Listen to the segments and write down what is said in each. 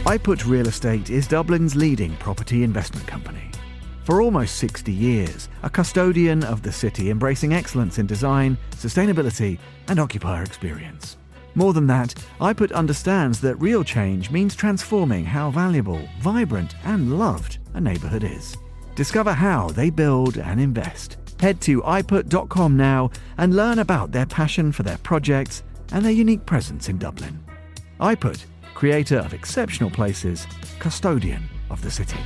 iPut Real Estate is Dublin's leading property investment company. For almost 60 years, a custodian of the city embracing excellence in design, sustainability and occupier experience. More than that, iPut understands that real change means transforming how valuable, vibrant and loved a neighbourhood is. Discover how they build and invest. Head to iput.com now and learn about their passion for their projects and their unique presence in Dublin. iPut, creator of exceptional places, custodian of the city.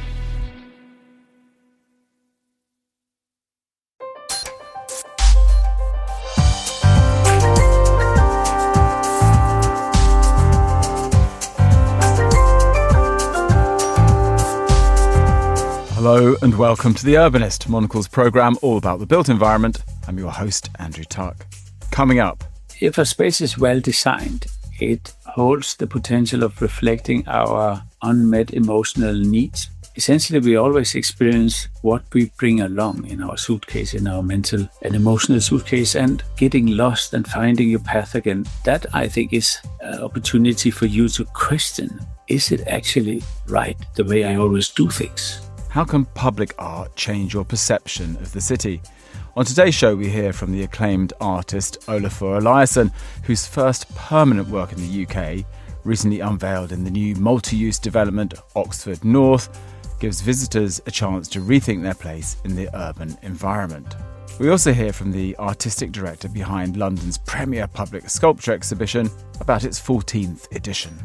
Hello and welcome to The Urbanist, Monocle's programme all about the built environment. I'm your host, Andrew Tuck. Coming up. If a space is well designed, it holds the potential of reflecting our unmet emotional needs. Essentially, we always experience what we bring along in our suitcase, in our mental and emotional suitcase, and getting lost and finding your path again. That, I think, is an opportunity for you to question, is it actually right the way I always do things? How can public art change your perception of the city? On today's show, we hear from the acclaimed artist Olafur Eliasson, whose first permanent work in the UK, recently unveiled in the new multi-use development Oxford North, gives visitors a chance to rethink their place in the urban environment. We also hear from the artistic director behind London's premier public sculpture exhibition about its 14th edition.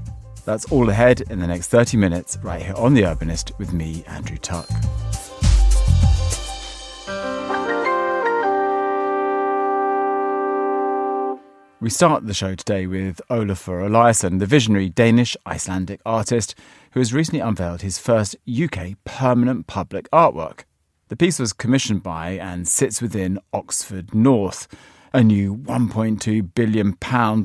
That's all ahead in the next 30 minutes right here on The Urbanist with me, Andrew Tuck. We start the show today with Olafur Eliasson, the visionary Danish-Icelandic artist who has recently unveiled his first UK permanent public artwork. The piece was commissioned by and sits within Oxford North, a new £1.2 billion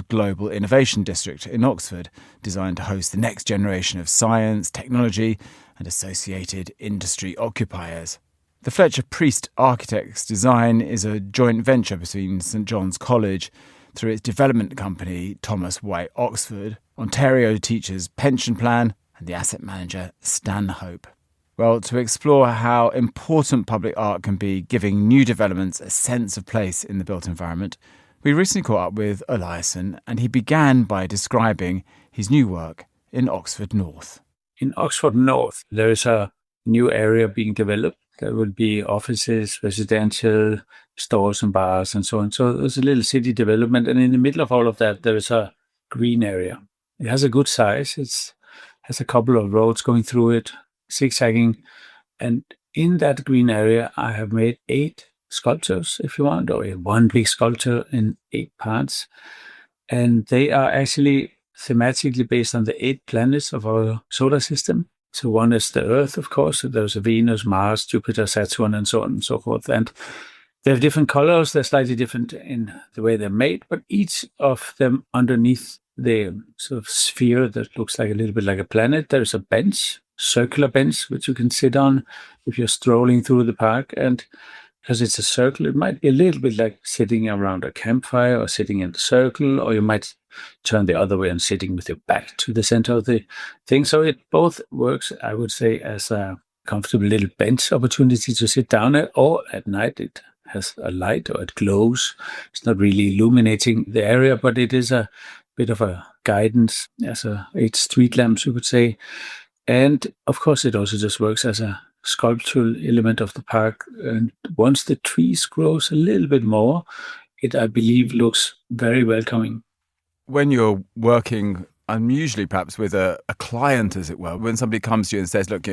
global innovation district in Oxford, designed to host the next generation of science, technology and associated industry occupiers. The Fletcher Priest Architects design is a joint venture between St John's College, through its development company Thomas White Oxford, Ontario Teachers Pension Plan and the asset manager Stanhope. Well, to explore how important public art can be giving new developments a sense of place in the built environment, we recently caught up with Eliasson and he began by describing his new work in Oxford North. In Oxford North, there is a new area being developed. There will be offices, residential, stores and bars and so on. So there's a little city development, and in the middle of all of that, there is a green area. It has a good size. It has a couple of roads going through it, zigzagging. And in that green area, I have made 8 sculptures, if you want, or one big sculpture in 8 parts. And they are actually thematically based on the 8 planets of our solar system. So one is the Earth, of course. So there's a Venus, Mars, Jupiter, Saturn, and so on and so forth. And they have different colors. They're slightly different in the way they're made, but each of them underneath the sort of sphere that looks like a little bit like a planet, there is a bench, circular bench, which you can sit on if you're strolling through the park. And because it's a circle, it might be a little bit like sitting around a campfire or sitting in the circle, or you might turn the other way and sitting with your back to the center of the thing. So it both works, I would say, as a comfortable little bench opportunity to sit down at, or at night it has a light or it glows. It's not really illuminating the area, but it is a bit of a guidance as 8 street lamps, you could say. And of course, it also just works as a sculptural element of the park. And once the trees grows a little bit more, it, I believe, looks very welcoming. When you're working unusually perhaps with a client, as it were, when somebody comes to you and says, look,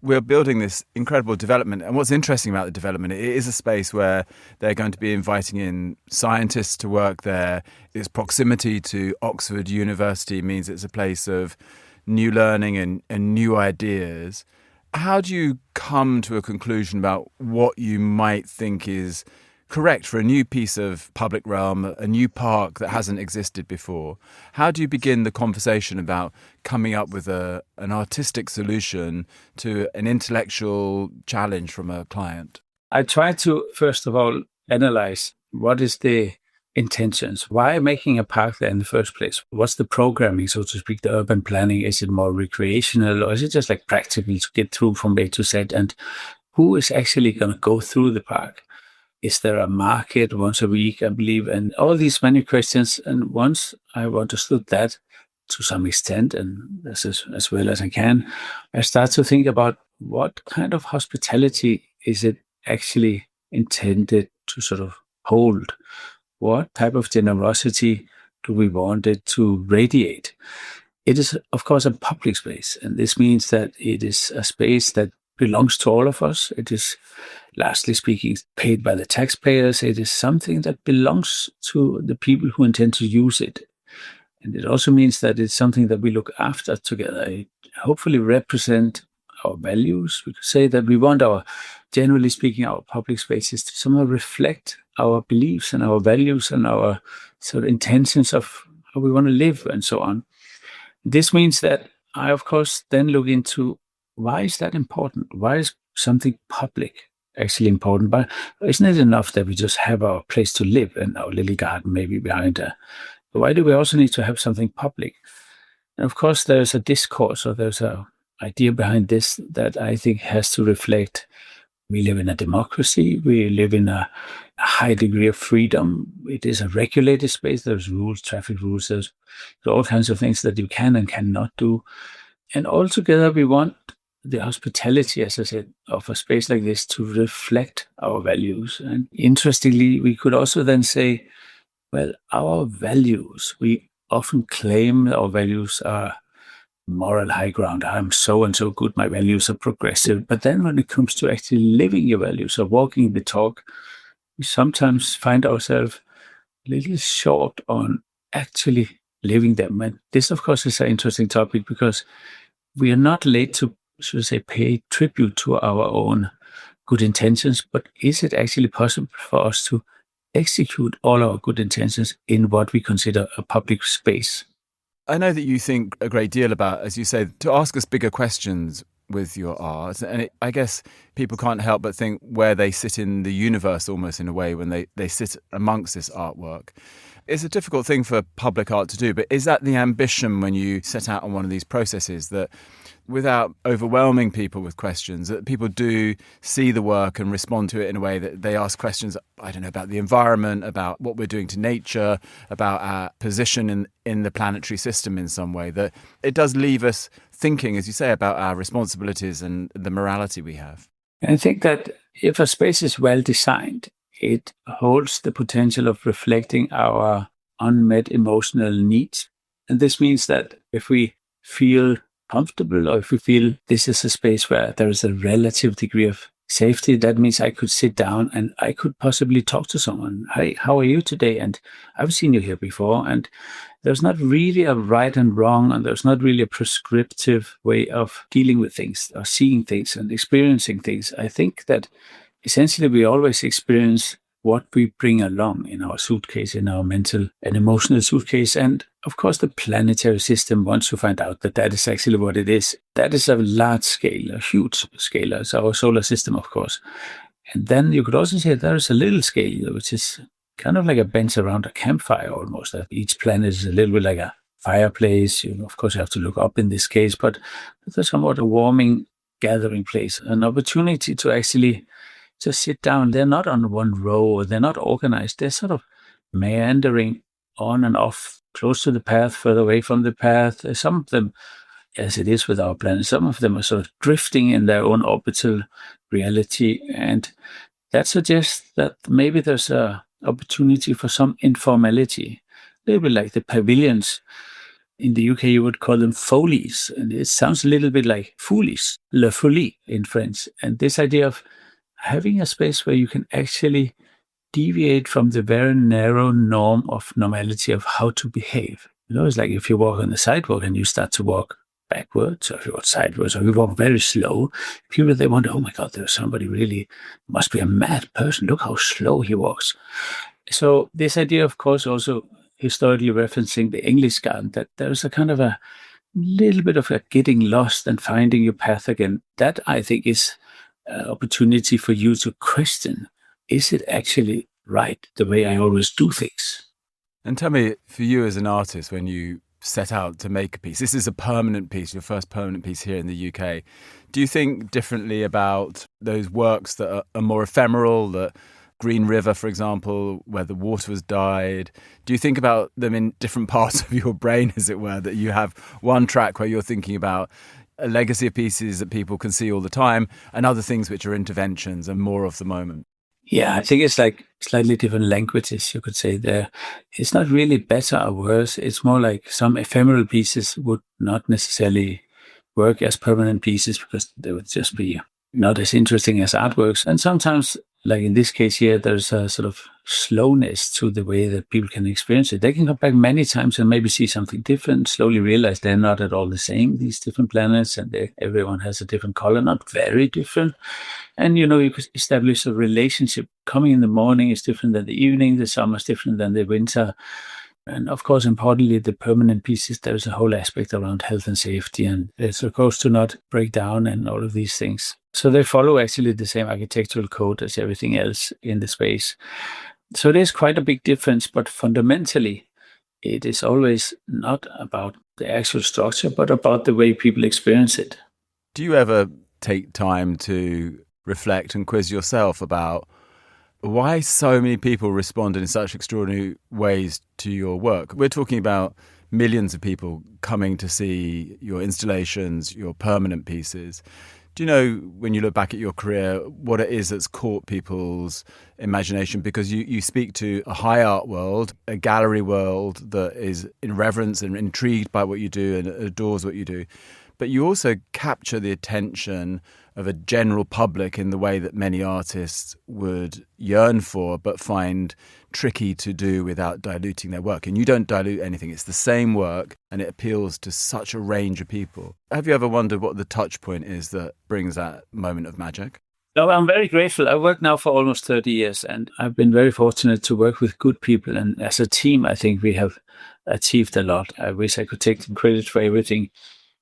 we're building this incredible development, and what's interesting about the development, it is a space where they're going to be inviting in scientists to work there. Its proximity to Oxford University means it's a place of new learning and new ideas. How do you come to a conclusion about what you might think is correct for a new piece of public realm, a new park that hasn't existed before? How do you begin the conversation about coming up with an artistic solution to an intellectual challenge from a client? I try to, first of all, analyze what is the intentions. Why making a park there in the first place? What's the programming, so to speak, the urban planning? Is it more recreational, or is it just like practical to get through from A to Z? And who is actually going to go through the park? Is there a market once a week, I believe? And all these many questions. And once I understood that to some extent, and as well as I can, I start to think about what kind of hospitality is it actually intended to sort of hold? What type of generosity do we want it to radiate? It is, of course, a public space. And this means that it is a space that belongs to all of us. It is, lastly speaking, paid by the taxpayers. It is something that belongs to the people who intend to use it. And it also means that it's something that we look after together. It hopefully represent our values. We could say that we want generally speaking, our public spaces to somehow reflect our beliefs and our values and our sort of intentions of how we want to live and so on. This means that I, of course, then look into why is that important? Why is something public actually important? But isn't it enough that we just have our place to live and our little garden maybe behind there? Why do we also need to have something public? And of course, there's a discourse, or there's an idea behind this that I think has to reflect we live in a democracy. We live in a high degree of freedom. It is a regulated space. There's rules, traffic rules. There's all kinds of things that you can and cannot do. And altogether, we want the hospitality, as I said, of a space like this to reflect our values. And interestingly, we could also then say, well, our values, we often claim our values are moral high ground. I'm so and so good. My values are progressive. But then when it comes to actually living your values or walking the talk, we sometimes find ourselves a little short on actually living them. And this, of course, is an interesting topic because we are not late to, should I say, pay tribute to our own good intentions. But is it actually possible for us to execute all our good intentions in what we consider a public space? I know that you think a great deal about, as you say, to ask us bigger questions with your art. And I guess people can't help but think where they sit in the universe almost in a way when they sit amongst this artwork. It's a difficult thing for public art to do, but is that the ambition when you set out on one of these processes, that without overwhelming people with questions, that people do see the work and respond to it in a way that they ask questions, I don't know, about the environment, about what we're doing to nature, about our position in the planetary system in some way, that it does leave us thinking, as you say, about our responsibilities and the morality we have? I think that if a space is well designed, it holds the potential of reflecting our unmet emotional needs. And this means that if we feel comfortable, or if we feel this is a space where there is a relative degree of safety, that means I could sit down and I could possibly talk to someone. Hey, how are you today? And I've seen you here before. And there's not really a right and wrong, and there's not really a prescriptive way of dealing with things or seeing things and experiencing things. I think that essentially we always experience what we bring along in our suitcase, in our mental and emotional suitcase. And of course, the planetary system wants to find out that that is actually what it is. That is a large scale, a huge scale. It's our solar system, of course. And then you could also say there is a little scale, which is kind of like a bench around a campfire almost. Each planet is a little bit like a fireplace. Of course, you have to look up in this case, but there's somewhat a warming gathering place, an opportunity to actually just sit down. They're not on one row, they're not organized. They're sort of meandering on and off, close to the path, further away from the path. Some of them, as it is with our planet, some of them are sort of drifting in their own orbital reality. And that suggests that maybe there's a opportunity for some informality, a little bit like the pavilions. In the UK, you would call them folies. And it sounds a little bit like folies, la folie in French. And this idea of having a space where you can actually deviate from the very narrow norm of normality of how to behave. It's like if you walk on the sidewalk and you start to walk backwards, or if you walk sideways, or you walk very slow, people, they wonder, oh my God, there's somebody really, must be a mad person. Look how slow he walks. So this idea, of course, also historically referencing the English garden, that there's a kind of a little bit of a getting lost and finding your path again. That, I think, is an opportunity for you to question, is it actually right the way I always do things? And tell me, for you as an artist, when you set out to make a piece, this is a permanent piece, your first permanent piece here in the UK. Do you think differently about those works that are more ephemeral, that Green River, for example, where the water was dyed? Do you think about them in different parts of your brain, as it were, that you have one track where you're thinking about a legacy of pieces that people can see all the time and other things which are interventions and more of the moment? Yeah, I think it's like slightly different languages, you could say there. It's not really better or worse. It's more like some ephemeral pieces would not necessarily work as permanent pieces because they would just be not as interesting as artworks. And sometimes, like in this case here, there's a sort of slowness to the way that people can experience it. They can come back many times and maybe see something different, slowly realize they're not at all the same, these different planets, and everyone has a different color, not very different. And, you could establish a relationship. Coming in the morning is different than the evening. The summer is different than the winter. And of course, importantly, the permanent pieces, there's a whole aspect around health and safety, and they're supposed to not break down and all of these things. So they follow actually the same architectural code as everything else in the space. So there's quite a big difference, but fundamentally, it is always not about the actual structure, but about the way people experience it. Do you ever take time to reflect and quiz yourself about why so many people respond in such extraordinary ways to your work? We're talking about millions of people coming to see your installations, your permanent pieces. Do you know, when you look back at your career, what it is that's caught people's imagination? Because you speak to a high art world, a gallery world that is in reverence and intrigued by what you do and adores what you do. But you also capture the attention of a general public in the way that many artists would yearn for, but find tricky to do without diluting their work. And you don't dilute anything. It's the same work and it appeals to such a range of people. Have you ever wondered what the touch point is that brings that moment of magic? No, I'm very grateful. I worked now for almost 30 years and I've been very fortunate to work with good people. And as a team, I think we have achieved a lot. I wish I could take credit for everything.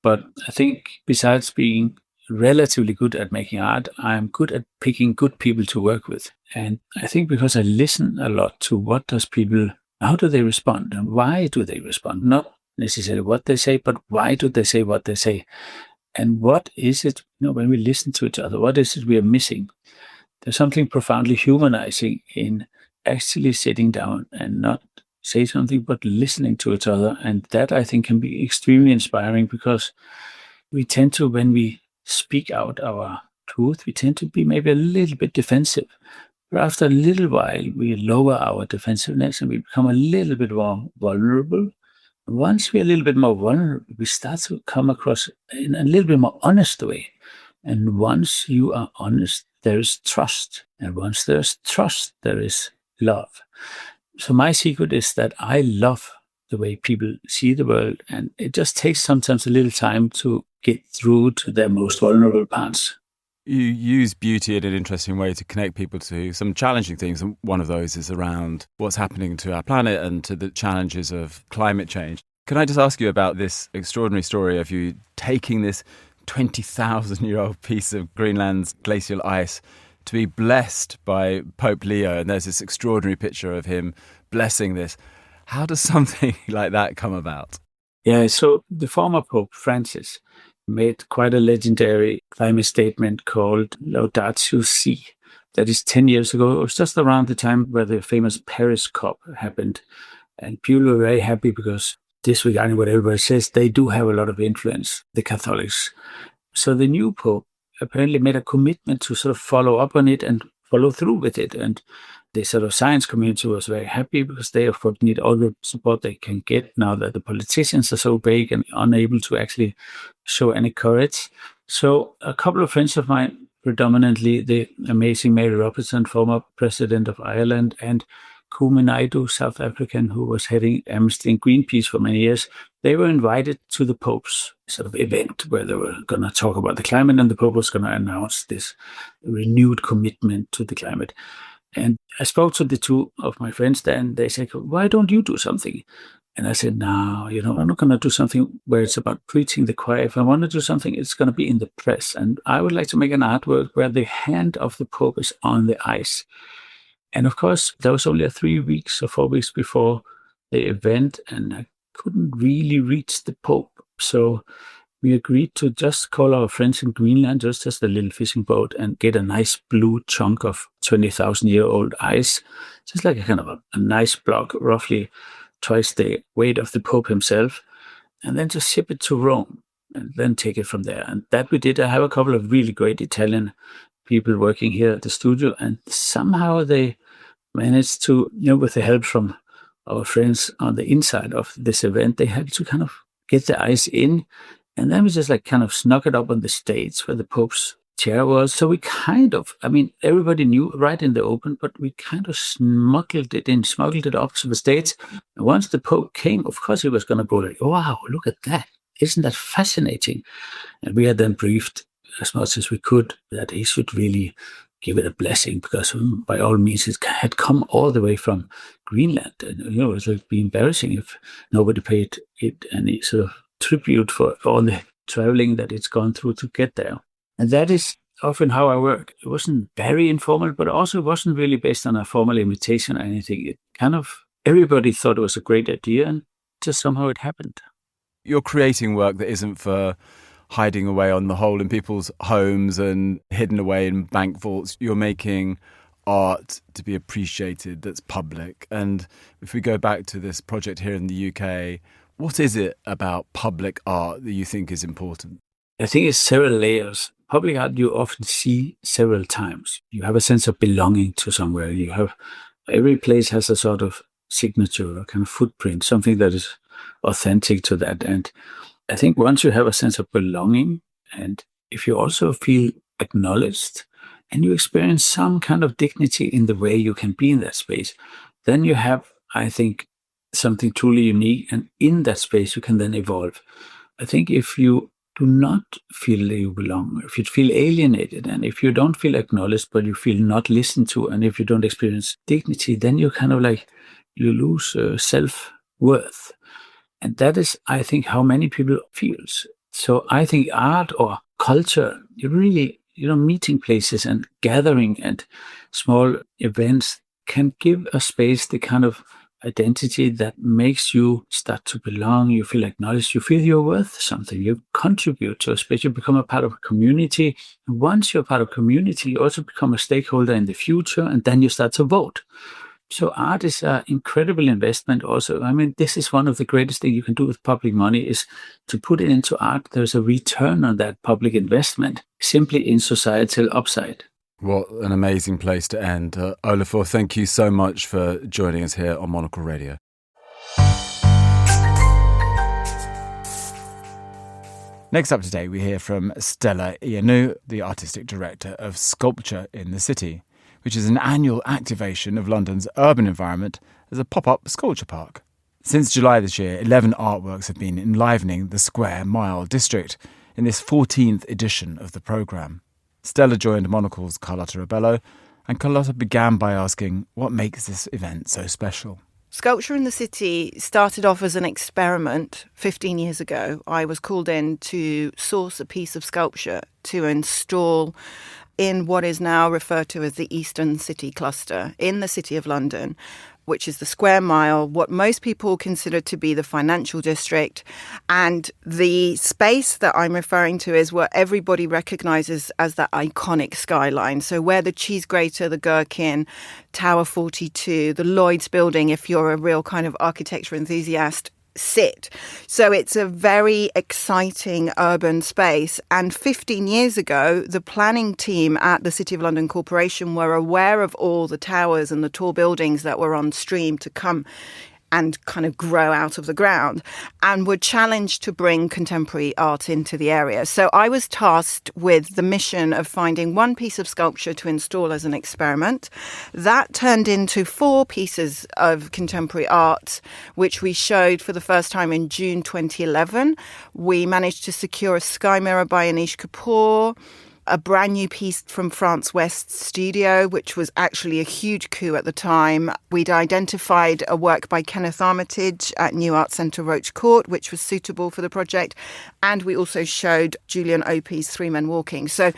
But I think besides being relatively good at making art, I'm good at picking good people to work with. And I think because I listen a lot to how do they respond and why do they respond? Not necessarily what they say, but why do they say what they say? And what is it, when we listen to each other, what is it we are missing? There's something profoundly humanizing in actually sitting down and not say something, but listening to each other. And that I think can be extremely inspiring because we tend to, when we speak out our truth, we tend to be maybe a little bit defensive. But after a little while, we lower our defensiveness and we become a little bit more vulnerable. Once we're a little bit more vulnerable, we start to come across in a little bit more honest way. And once you are honest, there is trust. And once there's trust, there is love. So my secret is that I love the way people see the world. And it just takes sometimes a little time to get through to their most vulnerable parts. You use beauty in an interesting way to connect people to some challenging things. And one of those is around what's happening to our planet and to the challenges of climate change. Can I just ask you about this extraordinary story of you taking this 20,000-year-old piece of Greenland's glacial ice to be blessed by Pope Leo? And there's this extraordinary picture of him blessing this. How does something like that come about? Yeah, so the former Pope Francis made quite a legendary climate statement called Laudatio Si. That is 10 years ago. It was just around the time where the famous Paris COP happened. And people were very happy because, disregarding what everybody says, they do have a lot of influence, the Catholics. So the new Pope apparently made a commitment to sort of follow up on it and follow through with it. And the sort of science community was very happy because they, of course, need all the support they can get now that the politicians are so big and unable to actually show any courage. So a couple of friends of mine, predominantly the amazing Mary Robertson, former president of Ireland, and Kumi Naidoo, South African, who was heading Amnesty and Greenpeace for many years, they were invited to the Pope's sort of event where they were going to talk about the climate, and the Pope was going to announce this renewed commitment to the climate. And I spoke to the two of my friends there, and they said, why don't you do something? And I said, no, I'm not going to do something where it's about preaching the choir. If I want to do something, it's going to be in the press. And I would like to make an artwork where the hand of the Pope is on the ice. And of course, that was only 3 weeks or 4 weeks before the event, and I couldn't really reach the Pope. So we agreed to just call our friends in Greenland, just as a little fishing boat, and get a nice blue chunk of 20,000-year-old ice, just like a kind of a nice block, roughly twice the weight of the Pope himself, and then just ship it to Rome and then take it from there. And that we did. I have a couple of really great Italian people working here at the studio, and somehow they managed to, with the help from our friends on the inside of this event, they had to kind of get the ice in. And then we just kind of snuck it up on the stage where the Pope's chair was. So we kind of, everybody knew right in the open, but we kind of smuggled it up to the stage. And once the Pope came, of course, he was going to go like, wow, look at that. Isn't that fascinating? And we had then briefed as much as we could that he should really give it a blessing, because by all means it had come all the way from Greenland. And, it would be embarrassing if nobody paid it any sort of tribute for all the traveling that it's gone through to get there. And that is often how I work. It wasn't very informal, but also wasn't really based on a formal invitation or anything. It kind of, everybody thought it was a great idea, and just somehow it happened. You're creating work that isn't for hiding away on the hole in people's homes and hidden away in bank vaults. You're making art to be appreciated that's public. And if we go back to this project here in the UK, what is it about public art that you think is important? I think it's several layers. Public art you often see several times. You have a sense of belonging to somewhere. Every place has a sort of signature, a kind of footprint, something that is authentic to that. And I think once you have a sense of belonging, and if you also feel acknowledged and you experience some kind of dignity in the way you can be in that space, then you have, I think, something truly unique. And in that space, you can then evolve. I think if you do not feel that you belong, if you feel alienated, and if you don't feel acknowledged, but you feel not listened to, and if you don't experience dignity, then you kind of you lose self-worth. And that is, I think, how many people feels. So I think art or culture, you really, meeting places and gathering and small events can give a space the kind of identity that makes you start to belong. You feel acknowledged. You feel you're worth something. You contribute to a space. You become a part of a community. And once you're a part of a community, you also become a stakeholder in the future, and then you start to vote. So art is an incredible investment also. This is one of the greatest things you can do with public money, is to put it into art. There's a return on that public investment simply in societal upside. What an amazing place to end. Olafur, thank you so much for joining us here on Monocle Radio. Next up today, we hear from Stella Ioannou, the artistic director of Sculpture in the City, which is an annual activation of London's urban environment as a pop-up sculpture park. Since July this year, 11 artworks have been enlivening the Square Mile district in this 14th edition of the programme. Stella joined Monocle's Carlotta Rebello, and Carlotta began by asking what makes this event so special. Sculpture in the City started off as an experiment 15 years ago. I was called in to source a piece of sculpture to install in what is now referred to as the Eastern City Cluster in the City of London, which is the Square Mile, what most people consider to be the financial district. And the space that I'm referring to is what everybody recognises as that iconic skyline. So where the Cheese Grater, the Gherkin, Tower 42, the Lloyd's building, if you're a real kind of architecture enthusiast, sit. So it's a very exciting urban space. And 15 years ago, the planning team at the City of London Corporation were aware of all the towers and the tall buildings that were on stream to come and kind of grow out of the ground, and were challenged to bring contemporary art into the area. So I was tasked with the mission of finding one piece of sculpture to install as an experiment. That turned into 4 pieces of contemporary art, which we showed for the first time in June 2011. We managed to secure a sky mirror by Anish Kapoor, a brand new piece from France West's studio, which was actually a huge coup at the time. We'd identified a work by Kenneth Armitage at New Art Centre Roach Court, which was suitable for the project. And we also showed Julian Opie's Three Men Walking. So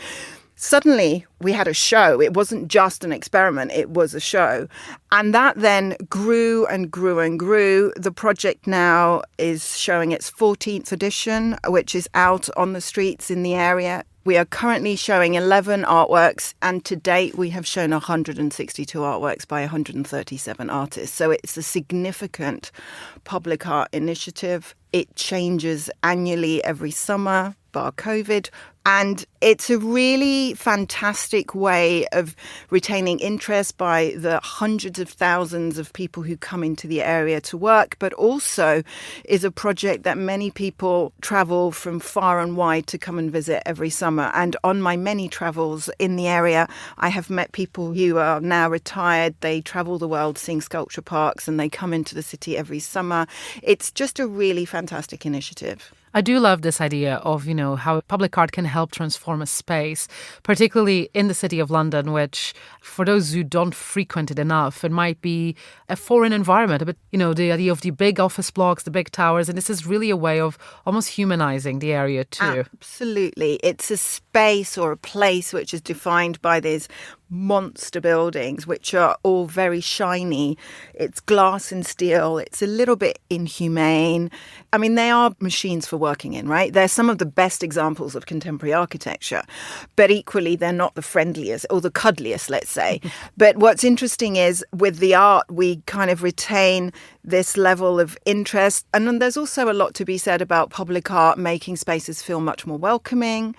suddenly we had a show. It wasn't just an experiment, it was a show. And that then grew and grew and grew. The project now is showing its 14th edition, which is out on the streets in the area. We are currently showing 11 artworks, and to date we have shown 162 artworks by 137 artists. So it's a significant public art initiative. It changes annually every summer, bar COVID. And it's a really fantastic way of retaining interest by the hundreds of thousands of people who come into the area to work, but also is a project that many people travel from far and wide to come and visit every summer. And on my many travels in the area, I have met people who are now retired. They travel the world seeing sculpture parks and they come into the city every summer. It's just a really fantastic initiative. I do love this idea of, how public art can help transform a space, particularly in the City of London, which for those who don't frequent it enough, it might be a foreign environment. But, the idea of the big office blocks, the big towers, and this is really a way of almost humanizing the area too. Absolutely. It's a space or a place which is defined by these monster buildings, which are all very shiny. It's glass and steel. It's a little bit inhumane. I mean, they are machines for working in, right? They're some of the best examples of contemporary architecture, but equally they're not the friendliest or the cuddliest, let's say. But what's interesting is with the art, we kind of retain this level of interest. And then there's also a lot to be said about public art making spaces feel much more welcoming.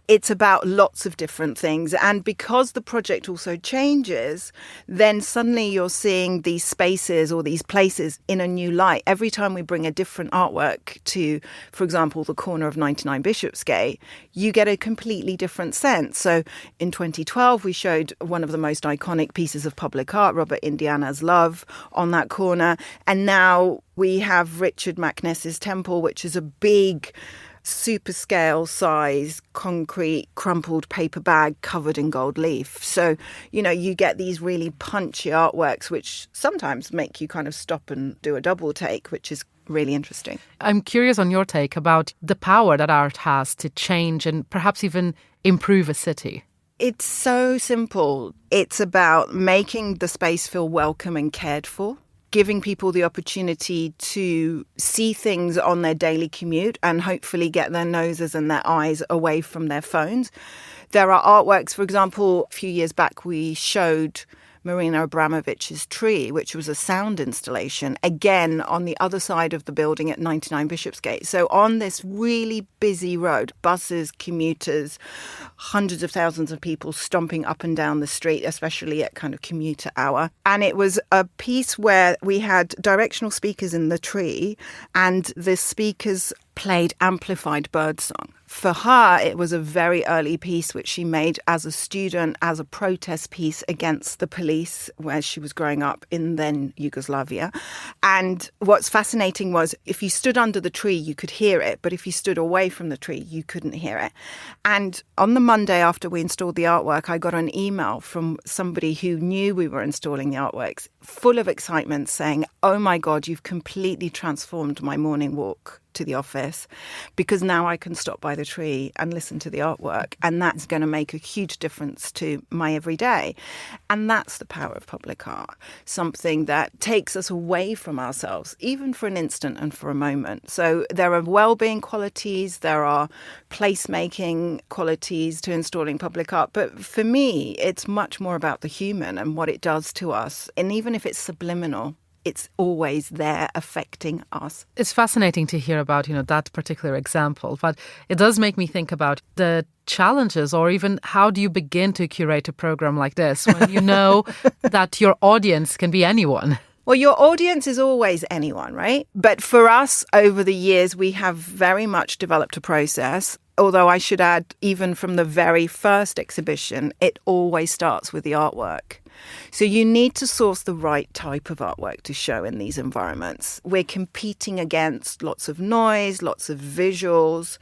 It's about lots of different things. And because the project also changes, then suddenly you're seeing these spaces or these places in a new light. Every time we bring a different artwork to, for example, the corner of 99 Bishopsgate, you get a completely different sense. So in 2012, we showed one of the most iconic pieces of public art, Robert Indiana's Love, on that corner. And now we have Richard Macness's Temple, which is a big super scale size concrete crumpled paper bag covered in gold leaf. So, you get these really punchy artworks which sometimes make you kind of stop and do a double take, which is really interesting. I'm curious on your take about the power that art has to change and perhaps even improve a city. It's so simple. It's about making the space feel welcome and cared for, giving people the opportunity to see things on their daily commute and hopefully get their noses and their eyes away from their phones. There are artworks, for example, a few years back we showed Marina Abramovich's Tree, which was a sound installation, again on the other side of the building at 99 Bishopsgate. So on this really busy road, buses, commuters, hundreds of thousands of people stomping up and down the street, especially at kind of commuter hour. And it was a piece where we had directional speakers in the tree and the speakers played amplified birdsong. For her, it was a very early piece which she made as a student, as a protest piece against the police where she was growing up in then Yugoslavia. And what's fascinating was if you stood under the tree, you could hear it, but if you stood away from the tree, you couldn't hear it. And on the Monday after we installed the artwork, I got an email from somebody who knew we were installing the artworks, full of excitement, saying, "Oh my God, you've completely transformed my morning walk to the office because now I can stop by the tree and listen to the artwork, and that's going to make a huge difference to my everyday." And that's the power of public art, something that takes us away from ourselves, even for an instant and for a moment. So there are well-being qualities, there are placemaking qualities to installing public art, but for me, it's much more about the human and what it does to us. And even if it's subliminal, it's always there affecting us. It's fascinating to hear about, that particular example, but it does make me think about the challenges or even how do you begin to curate a program like this when you know that your audience can be anyone? Well, your audience is always anyone, right? But for us, over the years, we have very much developed a process. Although I should add, even from the very first exhibition, it always starts with the artwork. So you need to source the right type of artwork to show in these environments. We're competing against lots of noise, lots of visuals.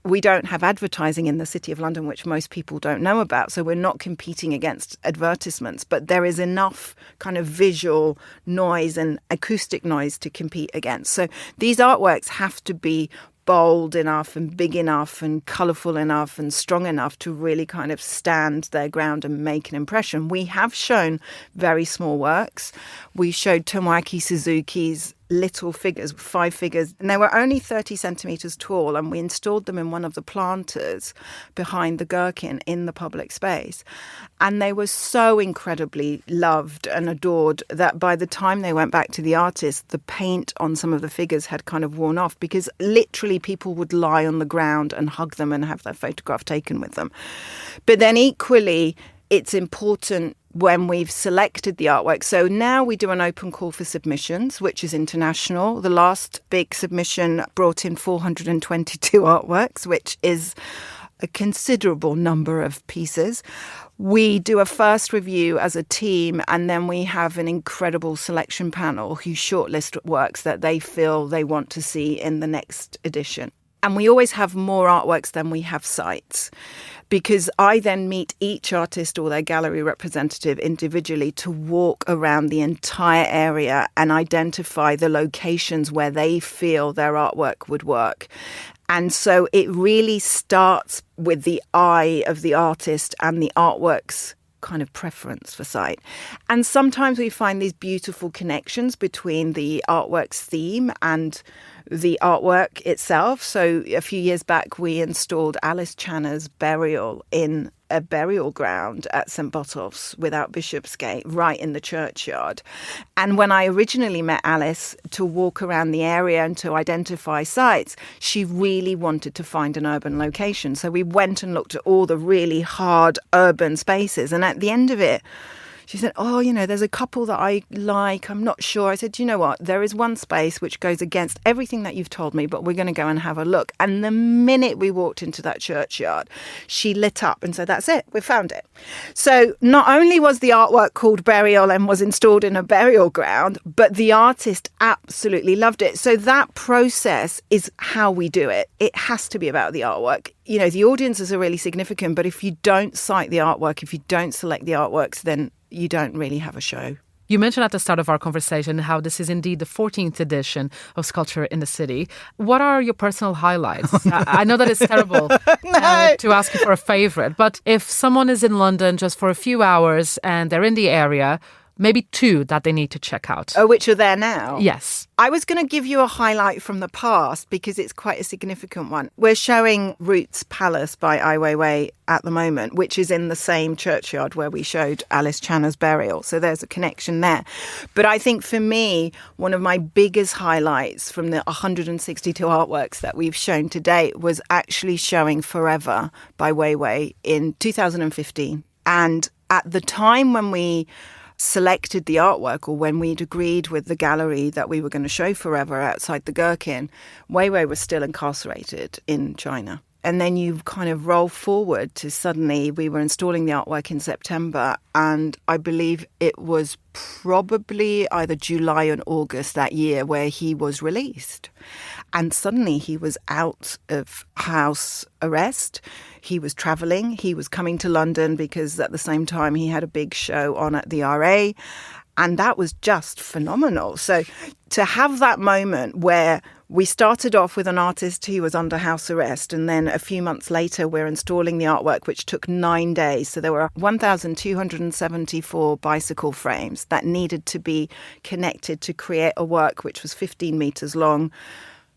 We don't have advertising in the City of London, which most people don't know about. So we're not competing against advertisements, but there is enough kind of visual noise and acoustic noise to compete against. So these artworks have to be bold enough and big enough and colourful enough and strong enough to really kind of stand their ground and make an impression. We have shown very small works. We showed Tomoaki Suzuki's little figures, 5 figures, and they were only 30 centimetres tall, and we installed them in one of the planters behind the gherkin in the public space. And they were so incredibly loved and adored that by the time they went back to the artist, the paint on some of the figures had kind of worn off, because literally people would lie on the ground and hug them and have their photograph taken with them. But then equally, it's important when we've selected the artwork. So now we do an open call for submissions, which is international. The last big submission brought in 422 artworks, which is a considerable number of pieces. We do a first review as a team, and then we have an incredible selection panel who shortlist works that they feel they want to see in the next edition. And we always have more artworks than we have sites, because I then meet each artist or their gallery representative individually to walk around the entire area and identify the locations where they feel their artwork would work. And so it really starts with the eye of the artist and the artwork's kind of preference for site. And sometimes we find these beautiful connections between the artwork's theme and the artwork itself. So a few years back, we installed Alice Channer's burial in a burial ground at St Botolph's without Bishopsgate, right in the churchyard. And when I originally met Alice to walk around the area and to identify sites, she really wanted to find an urban location. So we went and looked at all the really hard urban spaces. And at the end of it, she said, there's a couple that I like. I'm not sure. I said, you know what? There is one space which goes against everything that you've told me, but we're going to go and have a look. And the minute we walked into that churchyard, she lit up and said, that's it. We found it. So not only was the artwork called Burial and was installed in a burial ground, but the artist absolutely loved it. So that process is how we do it. It has to be about the artwork. You know, the audiences are really significant, but if you don't cite the artwork, if you don't select the artworks, then you don't really have a show. You mentioned at the start of our conversation how this is indeed the 14th edition of Sculpture in the City. What are your personal highlights? I know that it's terrible to ask you for a favourite, but if someone is in London just for a few hours and they're in the area, maybe 2 that they need to check out. Oh, which are there now? Yes. I was going to give you a highlight from the past because it's quite a significant one. We're showing Roots Palace by Ai Weiwei at the moment, which is in the same churchyard where we showed Alice Channer's burial. So there's a connection there. But I think for me, one of my biggest highlights from the 162 artworks that we've shown to date was actually showing Forever by Weiwei in 2015. And at the time when we selected the artwork, or when we'd agreed with the gallery that we were going to show Forever outside the Gherkin, Weiwei was still incarcerated in China. And then you kind of roll forward to suddenly we were installing the artwork in September, and I believe it was probably either July or August that year where he was released. And suddenly he was out of house arrest. He was travelling. He was coming to London because at the same time he had a big show on at the RA. And that was just phenomenal. So to have that moment where we started off with an artist who was under house arrest, and then a few months later we're installing the artwork, which took 9 days. So there were 1,274 bicycle frames that needed to be connected to create a work which was 15 metres long,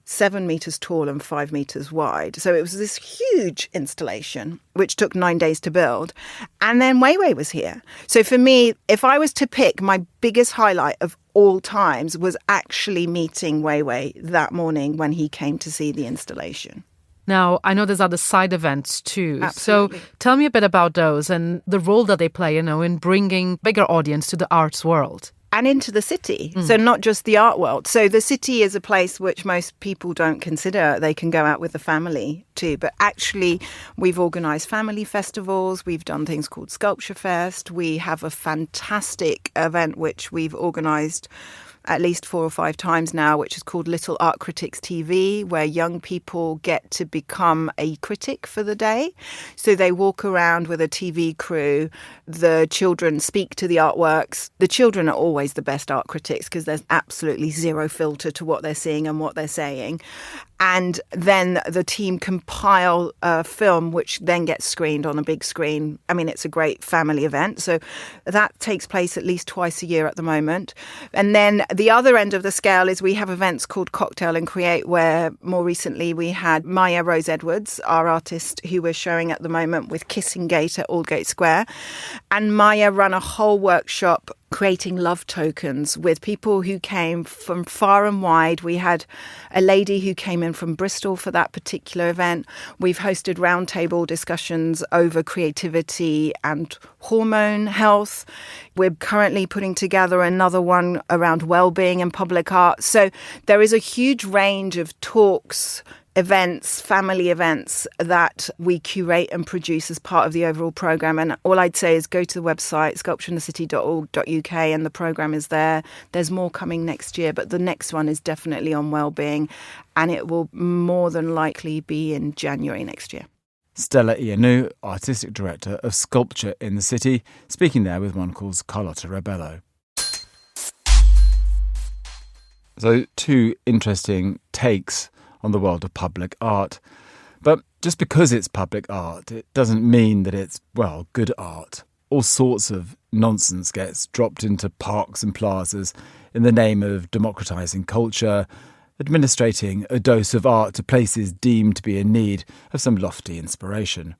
7 metres tall and 5 metres wide. So it was this huge installation, which took 9 days to build. And then Weiwei was here. So for me, if I was to pick, my biggest highlight of all times was actually meeting Weiwei that morning when he came to see the installation. Now, I know there's other side events too. Absolutely. So tell me a bit about those and the role that they play, in bringing bigger audience to the arts world. And into the city. So not just the art world. So the city is a place which most people don't consider. They can go out with the family too. But actually, we've organised family festivals. We've done things called Sculpture Fest. We have a fantastic event which we've organised at least 4 or 5 times now, which is called Little Art Critics TV, where young people get to become a critic for the day. So they walk around with a TV crew. The children speak to the artworks. The children are always the best art critics because there's absolutely zero filter to what they're seeing and what they're saying. And then the team compile a film which then gets screened on a big screen. I mean, it's a great family event. So that takes place at least twice a year at the moment. And then the other end of the scale is we have events called Cocktail and Create, where more recently we had Maya Rose Edwards, our artist, who we're showing at the moment with Kissing Gate at Aldgate Square. And Maya ran a whole workshop creating love tokens with people who came from far and wide. We had a lady who came in from Bristol for that particular event. We've hosted roundtable discussions over creativity and hormone health. We're currently putting together another one around well-being and public art. So there is a huge range of talks, events, family events that we curate and produce as part of the overall programme. And all I'd say is go to the website, sculptureinthecity.org.uk, and the programme is there. There's more coming next year, but the next one is definitely on wellbeing, and it will more than likely be in January next year. Stella Ianu, Artistic Director of Sculpture in the City, speaking there with Monocle's Carlotta Rebello. So, two interesting takes on the world of public art. But just because it's public art, it doesn't mean that it's, well, good art. All sorts of nonsense gets dropped into parks and plazas in the name of democratising culture, administrating a dose of art to places deemed to be in need of some lofty inspiration.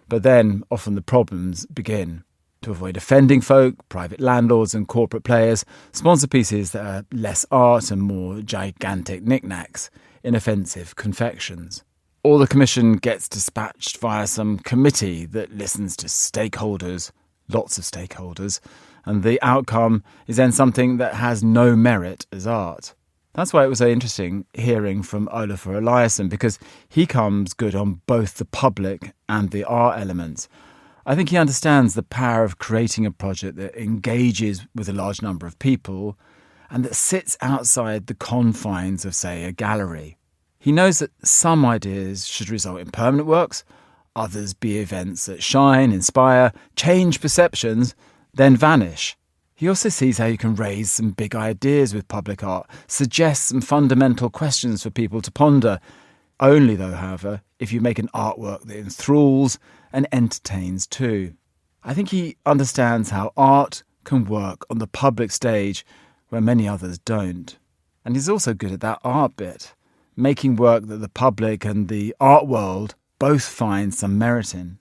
But then often the problems begin. To avoid offending folk, private landlords and corporate players sponsor pieces that are less art and more gigantic knickknacks, inoffensive confections. Or the commission gets dispatched via some committee that listens to stakeholders, lots of stakeholders, and the outcome is then something that has no merit as art. That's why it was so interesting hearing from Olafur Eliasson, because he comes good on both the public and the art elements. I think he understands the power of creating a project that engages with a large number of people and that sits outside the confines of, say, a gallery. He knows that some ideas should result in permanent works, others be events that shine, inspire, change perceptions, then vanish. He also sees how you can raise some big ideas with public art, suggest some fundamental questions for people to ponder. Only, though, however, if you make an artwork that enthralls and entertains too. I think he understands how art can work on the public stage where many others don't. And he's also good at that art bit, making work that the public and the art world both find some merit in.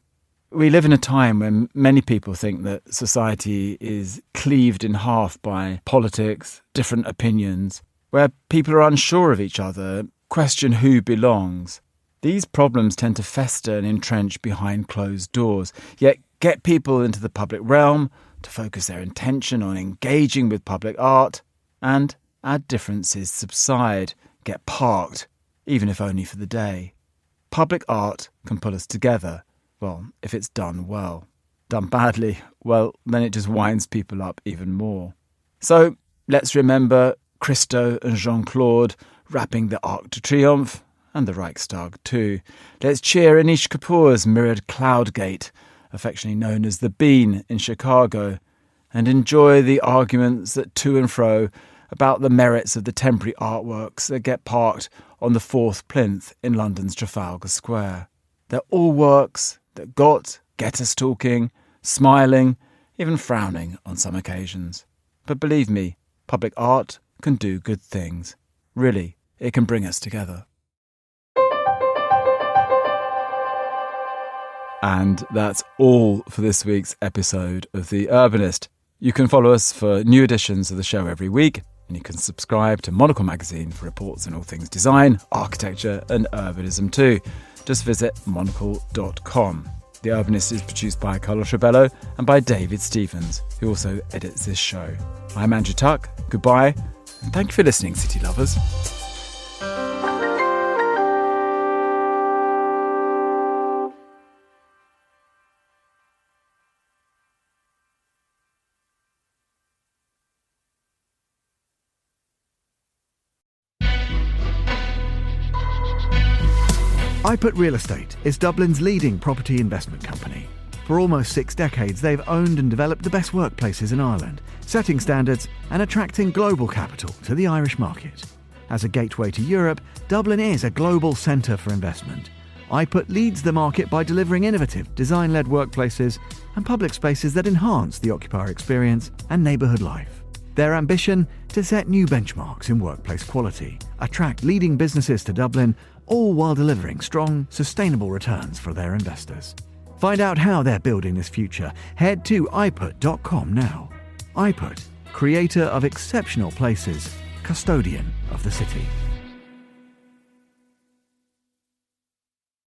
We live in a time when many people think that society is cleaved in half by politics, different opinions, where people are unsure of each other, question who belongs. These problems tend to fester and entrench behind closed doors, yet get people into the public realm to focus their intention on engaging with public art, and our differences subside, get parked, even if only for the day. Public art can pull us together, well, if it's done well. Done badly, well, then it just winds people up even more. So let's remember Christo and Jean-Claude wrapping the Arc de Triomphe, and the Reichstag too. Let's cheer Anish Kapoor's mirrored cloud gate, affectionately known as the Bean in Chicago, and enjoy the arguments that to and fro about the merits of the temporary artworks that get parked on the fourth plinth in London's Trafalgar Square. They're all works that get us talking, smiling, even frowning on some occasions. But believe me, public art can do good things. Really, it can bring us together. And that's all for this week's episode of The Urbanist. You can follow us for new editions of the show every week, and you can subscribe to Monocle magazine for reports on all things design, architecture and urbanism too. Just visit monocle.com. The Urbanist is produced by Carlotta Rebello and by David Stevens, who also edits this show. I'm Andrew Tuck. Goodbye, and thank you for listening, city lovers. iPut Real Estate is Dublin's leading property investment company. For almost 6 decades, they've owned and developed the best workplaces in Ireland, setting standards and attracting global capital to the Irish market. As a gateway to Europe, Dublin is a global centre for investment. iPut leads the market by delivering innovative, design-led workplaces and public spaces that enhance the occupier experience and neighbourhood life. Their ambition? To set new benchmarks in workplace quality, attract leading businesses to Dublin, all while delivering strong, sustainable returns for their investors. Find out how they're building this future. Head to iput.com now. iPut, creator of exceptional places, custodian of the city.